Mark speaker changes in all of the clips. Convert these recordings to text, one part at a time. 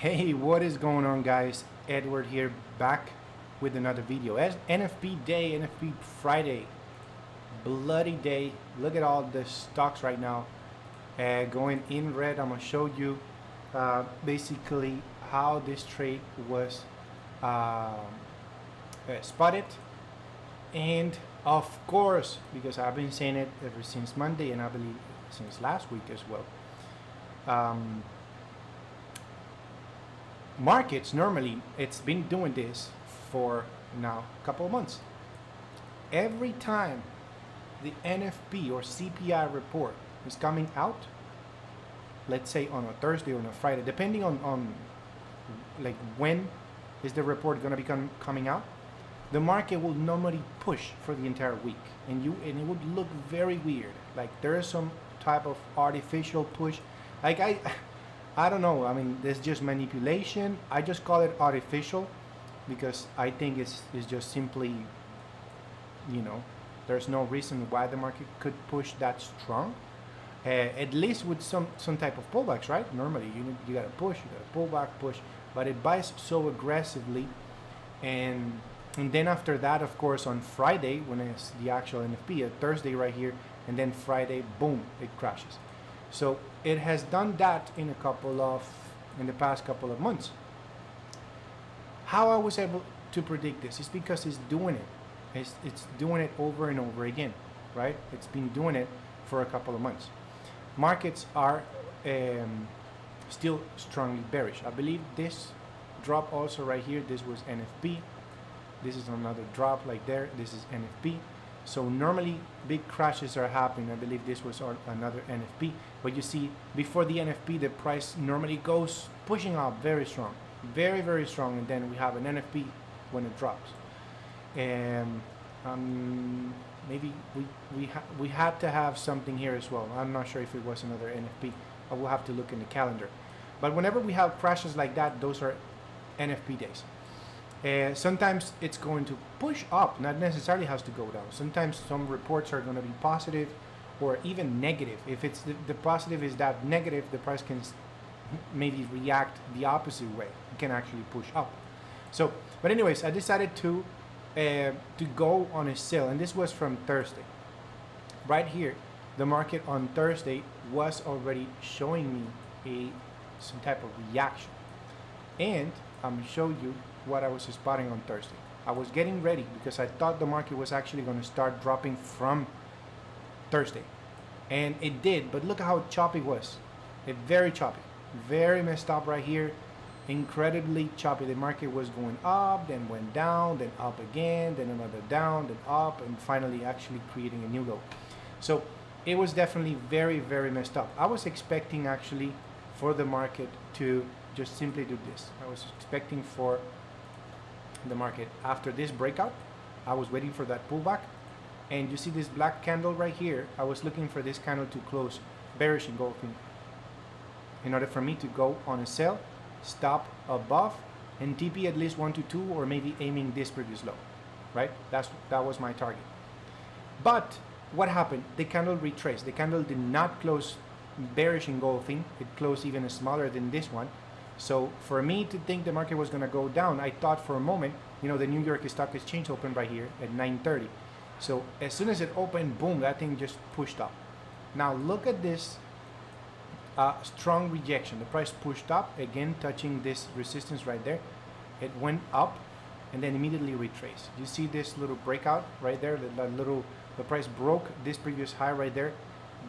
Speaker 1: Hey, what is going on, guys? Edward here, back with another video. As NFP day, NFP Friday, bloody day. Look at all the stocks right now going in red. I'm gonna show you basically how this trade was spotted, and of course, because I've been saying it ever since Monday, and I believe since last week as well. Markets normally, it's been doing this for now a couple of months. Every time the NFP or CPI report is coming out, let's say on a Thursday or on a Friday, depending on like when is the report going to be coming out, the market will normally push for the entire week, and it would look very weird, like there is some type of artificial push. Like I don't know. I mean, there's just manipulation. I just call it artificial because I think it's just simply, there's no reason why the market could push that strong. At least with some type of pullbacks, right? Normally, you got to push, you got to pull back, push, but it buys so aggressively, and then after that, of course, on Friday when it's the actual NFP, Thursday right here, and then Friday, boom, it crashes. So it has done that in the past couple of months. How I was able to predict this is because it's doing it. It's doing it over and over again, right? It's been doing it for a couple of months. Markets are still strongly bearish. I believe this drop also right here, this was NFP. This is another drop like there. This is NFP. So normally big crashes are happening. I believe this was another NFP. But you see, before the NFP, the price normally goes pushing up very strong, very, very strong. And then we have an NFP when it drops. And maybe we had to have something here as well. I'm not sure if it was another NFP. I will have to look in the calendar. But whenever we have crashes like that, those are NFP days. Sometimes it's going to push up, not necessarily has to go down. Sometimes some reports are going to be positive or even negative. If it's the positive is that negative, the price can maybe react the opposite way. It can actually push up. So, but anyways, I decided to go on a sale, and this was from Thursday. Right here, the market on Thursday was already showing me some type of reaction, and I'm gonna show you what I was spotting on Thursday. I was getting ready because I thought the market was actually going to start dropping from Thursday, and it did. But look how choppy it was. Very choppy, very messed up right here, incredibly choppy. The market was going up, then went down, then up again, then another down, then up, and finally actually creating a new low. So it was definitely very, very messed up. I was expecting actually for the market to just simply do this. I was expecting for the market after this breakout, I was waiting for that pullback, and you see this black candle right here. I was looking for this candle to close bearish engulfing in order for me to go on a sell, stop above, and TP at least 1 to 2, or maybe aiming this previous low, right? That was my target. But what happened? The candle retraced. The candle did not close bearish engulfing. It closed even smaller than this one. So for me to think the market was going to go down, I thought for a moment, the New York Stock Exchange opened right here at 9:30. So as soon as it opened, boom, that thing just pushed up. Now look at this strong rejection. The price pushed up, again touching this resistance right there. It went up and then immediately retraced. You see this little breakout right there, the price broke this previous high right there.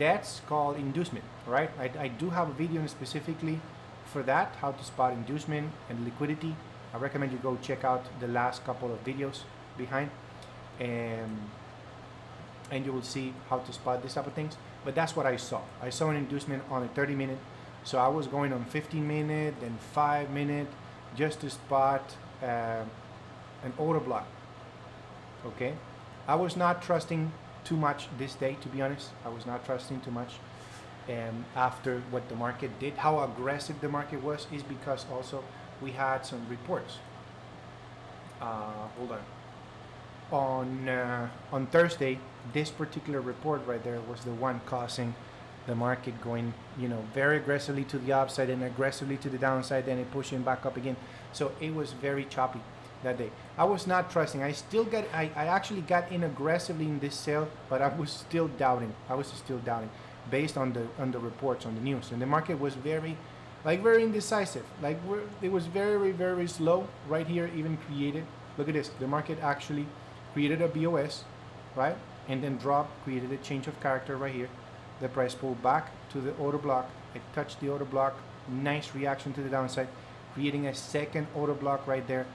Speaker 1: That's called inducement, right? I do have a video specifically for that, how to spot inducement and liquidity. I recommend you go check out the last couple of videos behind, and you will see how to spot this type of things. But that's what I saw. I saw an inducement on a 30-minute, so I was going on 15-minute, then 5-minute, just to spot an order block. Okay, I was not trusting too much this day, to be honest. I was not trusting too much. After what the market did, how aggressive the market was, is because also we had some reports. Hold on. On Thursday, this particular report right there was the one causing the market going, you know, very aggressively to the upside and aggressively to the downside, then it pushing back up again. So it was very choppy that day. I was not trusting. I actually got in aggressively in this sale, but I was still doubting. Based on the reports on the news, and the market was very indecisive. It was very, very slow right here. Even created, look at this, the market actually created a BOS, right, and then dropped, created a change of character right here. The price pulled back to the order block. It touched the order block. Nice reaction to the downside, creating a second order block right there.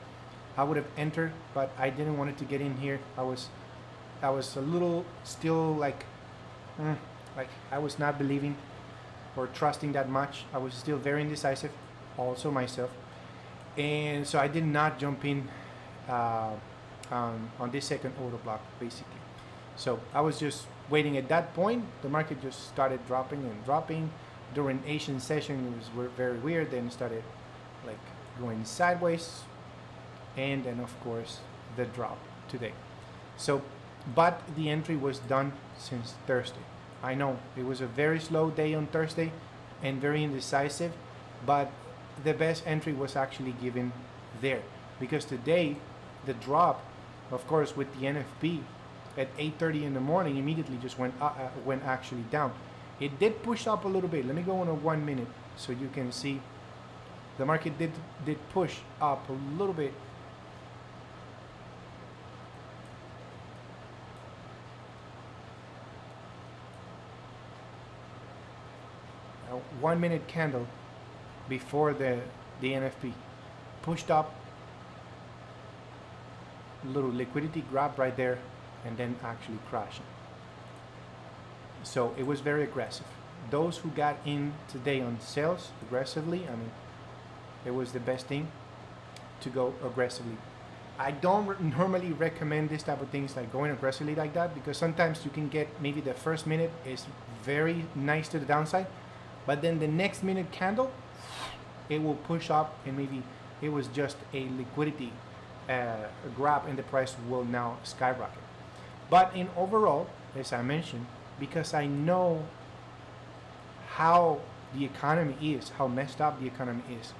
Speaker 1: I would have entered, but I didn't want it to get in here. I was a little still like I was not believing or trusting that much. I was still very indecisive, also myself, and so I did not jump in on this second order block basically. So I was just waiting. At that point, the market just started dropping and dropping. During Asian session, it was very weird. Then it started like going sideways, and then of course the drop today. So, but the entry was done since Thursday. I know it was a very slow day on Thursday and very indecisive, but the best entry was actually given there, because today the drop, of course, with the NFP at 8:30 in the morning, immediately just went actually down. It did push up a little bit. Let me go on a 1 minute so you can see the market did push up a little bit. A 1 minute candle before the NFP pushed up, little liquidity grab right there, and then actually crashing. So it was very aggressive. Those who got in today on sales aggressively, I mean, it was the best thing to go aggressively. I don't normally recommend this type of things, like going aggressively like that, because sometimes you can get, maybe the first minute is very nice to the downside, but then the next minute candle, it will push up, and maybe it was just a liquidity grab, and the price will now skyrocket. But in overall, as I mentioned, because I know how the economy is, how messed up the economy is,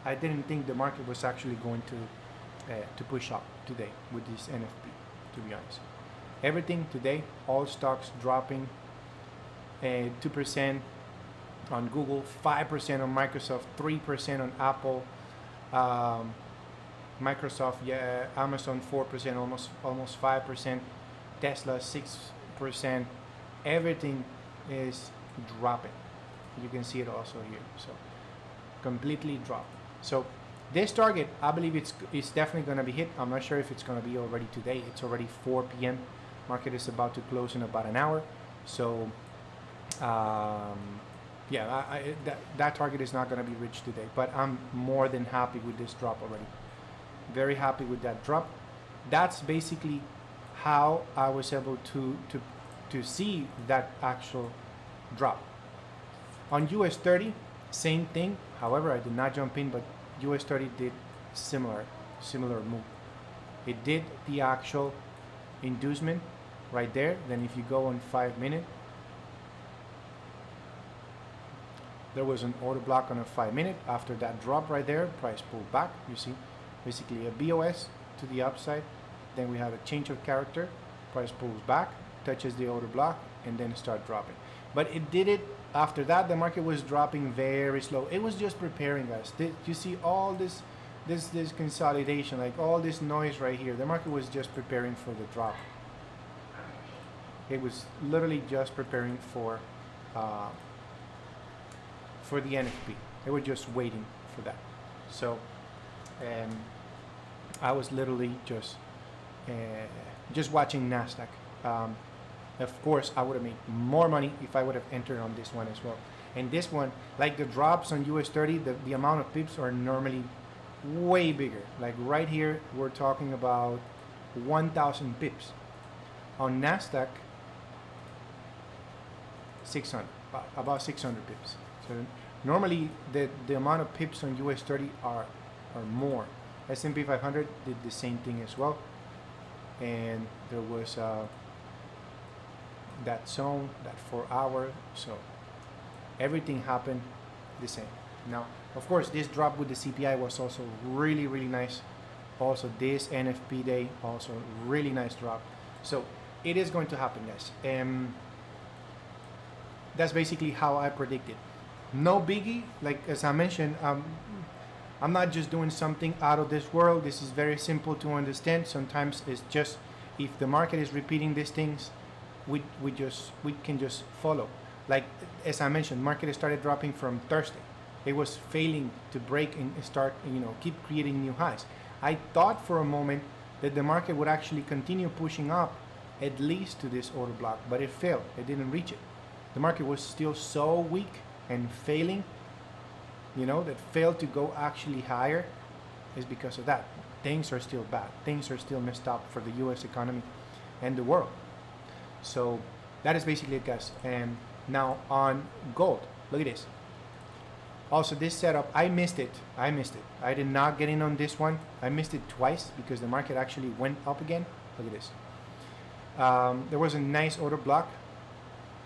Speaker 1: I didn't think the market was actually going to push up today with this NFP, to be honest. Everything today, all stocks dropping, 2% on Google, 5% on Microsoft, 3% on Apple, Microsoft, yeah, Amazon 4%, almost 5%, Tesla 6%. Everything is dropping. You can see it also here. So completely dropped. So this target, I believe it's definitely going to be hit. I'm not sure if it's going to be already today. It's already 4 p.m. Market is about to close in about an hour. So yeah, that target is not going to be reached today. But I'm more than happy with this drop already. Very happy with that drop. That's basically how I was able to see that actual drop. On US 30, same thing. However, I did not jump in, but US 30 did similar move. It did the actual inducement right there. Then if you go on 5 minute, there was an order block on a 5 minute. After that drop right there, price pulled back. You see, basically a BOS to the upside. Then we have a change of character. Price pulls back, touches the order block, and then start dropping. But it did it. After that, the market was dropping very slow. It was just preparing us. You see all this consolidation, like all this noise right here. The market was just preparing for the drop. It was literally just preparing for the NFP. They were just waiting for that. So, I was literally just watching Nasdaq. Of course, I would have made more money if I would have entered on this one as well. And this one, like the drops on US 30, the amount of pips are normally way bigger. Like right here, we're talking about 1,000 pips. On Nasdaq, 600, about 600 pips. So normally the amount of pips on US 30 are more. S&P 500 did the same thing as well. And there was that zone, that 4 hour. So everything happened the same. Now, of course, this drop with the CPI was also really, really nice. Also, this NFP day, also really nice drop. So it is going to happen, guys. That's basically how I predicted. No biggie, like as I mentioned, I'm not just doing something out of this world. This is very simple to understand. Sometimes it's just, if the market is repeating these things, we can just follow. Like as I mentioned, market started dropping from Thursday. It was failing to break and start, keep creating new highs. I thought for a moment that the market would actually continue pushing up at least to this order block, but it failed. It didn't reach it. The market was still so weak and failing, that failed to go actually higher, is because of that. Things are still bad. Things are still messed up for the US economy and the world. So that is basically it, guys. And now on gold, look at this. Also, this setup, I missed it. I did not get in on this one. I missed it twice because the market actually went up again. Look at this. There was a nice order block.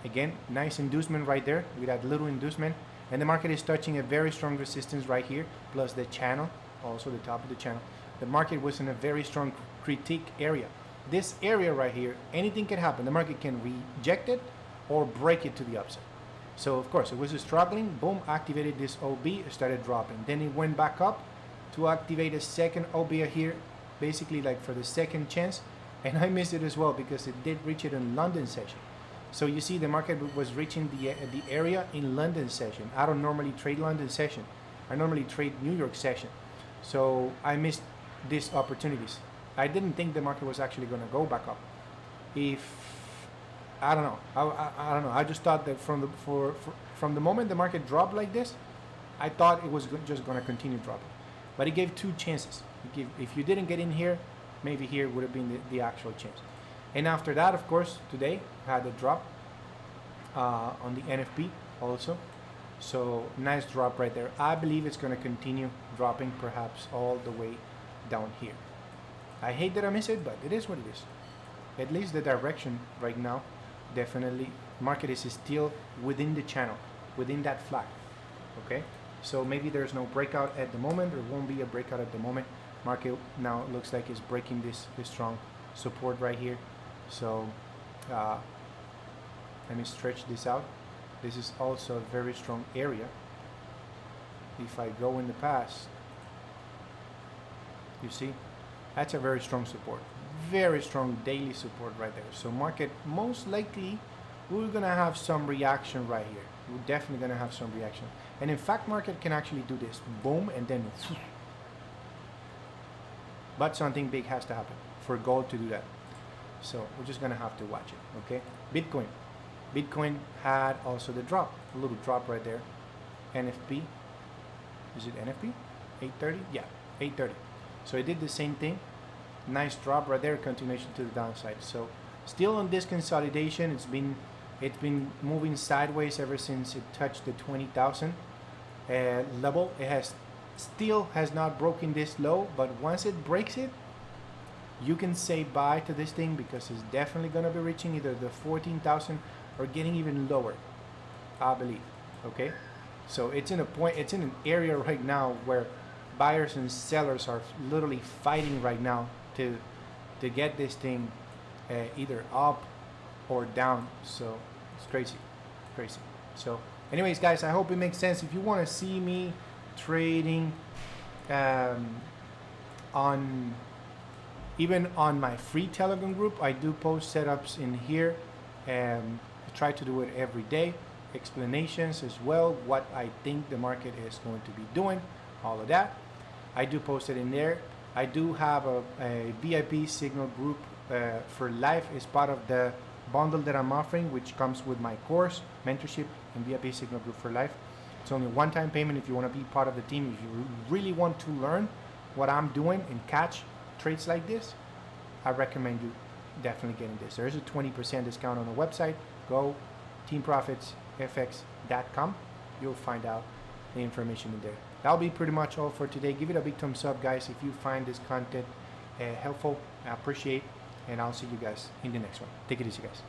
Speaker 1: Again, nice inducement right there. With that little inducement. And the market is touching a very strong resistance right here. Plus the channel, also the top of the channel. The market was in a very strong critique area. This area right here, anything can happen. The market can reject it or break it to the upside. So of course it was struggling, boom, activated this OB, started dropping. Then it went back up to activate a second OB here, basically like for the second chance. And I missed it as well because it did reach it in London session. So you see the market was reaching the area in London session. I don't normally trade London session. I normally trade New York session. So I missed these opportunities. I didn't think the market was actually going to go back up. I don't know. I don't know. I just thought that from the moment the market dropped like this, I thought it was just going to continue dropping. But it gave two chances. If you didn't get in here, maybe here would have been the actual chance. And after that, of course, today had a drop on the NFP also. So nice drop right there. I believe it's going to continue dropping, perhaps all the way down here. I hate that I miss it, but it is what it is. At least the direction right now, definitely market is still within the channel, within that flag. Okay, so maybe there's no breakout at the moment. There won't be a breakout at the moment. Market now looks like it's breaking this strong support right here. So let me stretch this out. This is also a very strong area. If I go in the past, you see that's a very strong support, very strong daily support right there. So market, most likely we're gonna have some reaction right here. We're definitely gonna have some reaction. And in fact, market can actually do this, boom, and then but something big has to happen for gold to do that. So we're just gonna have to watch it. Okay, Bitcoin had also the drop, a little drop right there. NFP, is it NFP 830? Yeah, 830. So it did the same thing. Nice drop right there, continuation to the downside. So still on this consolidation, it's been moving sideways ever since it touched the 20,000 level. It still has not broken this low, but once it breaks it, you can say bye to this thing because it's definitely going to be reaching either the 14,000 or getting even lower, I believe. Okay, so it's in an area right now where buyers and sellers are literally fighting right now to get this thing either up or down. So it's crazy. So anyways, guys, I hope it makes sense. If you want to see me trading even on my free Telegram group, I do post setups in here. I try to do it every day, explanations as well, what I think the market is going to be doing, all of that. I do post it in there. I do have a VIP signal group for life as part of the bundle that I'm offering, which comes with my course, mentorship, and VIP signal group for life. It's only a one-time payment if you want to be part of the team. If you really want to learn what I'm doing and catch trades like this, I recommend you definitely getting this. There is a 20% discount on the website. Go teamprofitsenglish.com. You'll find out the information in there. That'll be pretty much all for today. Give it a big thumbs up, guys, if you find this content helpful. I appreciate, and I'll see you guys in the next one. Take it easy, guys.